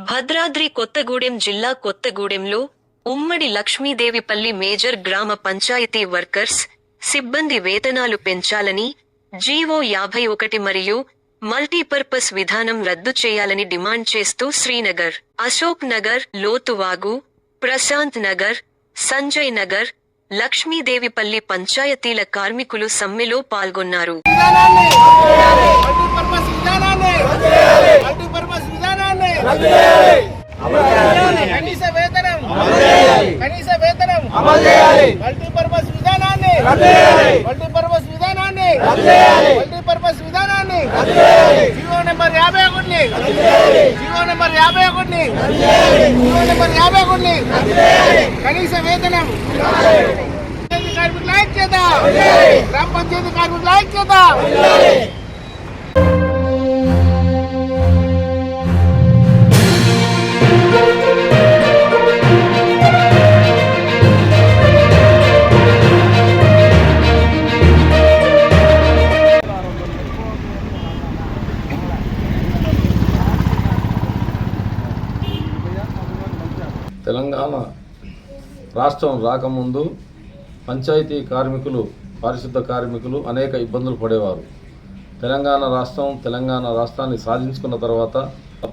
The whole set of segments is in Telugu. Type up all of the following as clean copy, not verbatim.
భద్రాద్రి కొత్తగూడెం జిల్లా కొత్తగూడెంలో ఉమ్మడి లక్ష్మీదేవిపల్లి మేజర్ గ్రామ పంచాయతీ వర్కర్స్ సిబ్బంది వేతనాలు పెంచాలని జీవో 51 మరియు మల్టీపర్పస్ విధానం రద్దు చేయాలని డిమాండ్ చేస్తూ శ్రీనగర్, అశోక్ నగర్, లోతువాగు, ప్రశాంత్ నగర్, సంజయ్ నగర్, లక్ష్మీదేవిపల్లి పంచాయతీల కార్మికులు సమ్మెలో పాల్గొన్నారు. కనీస వేతనం మల్టీపర్పస్ విధానాన్ని జీవో నెంబర్ 51 కనీస వేతనం కార్మికుల ఐక్యత, గ్రామ పంచాయతీ కార్మికుల ఐక్యత. తెలంగాణ రాష్ట్రం రాకముందు పంచాయతీ కార్మికులు, పారిశుద్ధ కార్మికులు అనేక ఇబ్బందులు పడేవారు. తెలంగాణ రాష్ట్రాన్ని సాధించుకున్న తర్వాత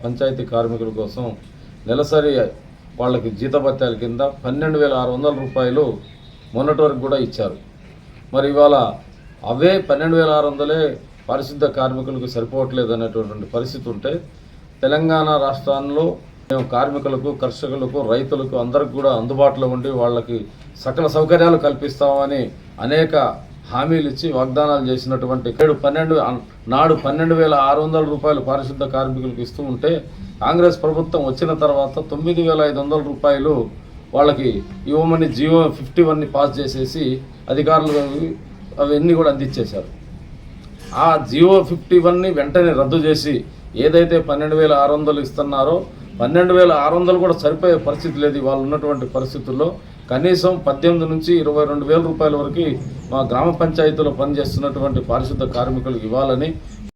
పంచాయతీ కార్మికుల కోసం నెలసరి వాళ్ళకి జీతభత్యాల కింద 12,600 రూపాయలు మొన్నటి వరకు కూడా ఇచ్చారు. మరి ఇవాళ అవే 12,600 పారిశుద్ధ కార్మికులకు సరిపోవట్లేదు అనేటువంటి పరిస్థితి ఉంటే తెలంగాణ రాష్ట్రంలో మేము కార్మికులకు, కర్షకులకు, రైతులకు అందరికి కూడా అందుబాటులో ఉండి వాళ్ళకి సకల సౌకర్యాలు కల్పిస్తామని అనేక హామీలు ఇచ్చి వాగ్దానాలు చేసినటువంటి 12,600 రూపాయలు పారిశుద్ధ కార్మికులకు ఇస్తూ ఉంటే కాంగ్రెస్ ప్రభుత్వం వచ్చిన తర్వాత 9,500 రూపాయలు వాళ్ళకి ఇవ్వమని జీవో 51ని పాస్ చేసేసి అధికారులు అవన్నీ కూడా అందించేశారు. ఆ జీవో 51ని వెంటనే రద్దు చేసి ఏదైతే 12,600 ఇస్తున్నారో 12,600 కూడా సరిపోయే పరిస్థితి లేదు. వాళ్ళు ఉన్నటువంటి పరిస్థితుల్లో కనీసం 18 నుంచి 22,000 రూపాయల వరకు మా గ్రామ పంచాయతీలో పనిచేస్తున్నటువంటి పారిశుద్ధ కార్మికులకు ఇవ్వాలని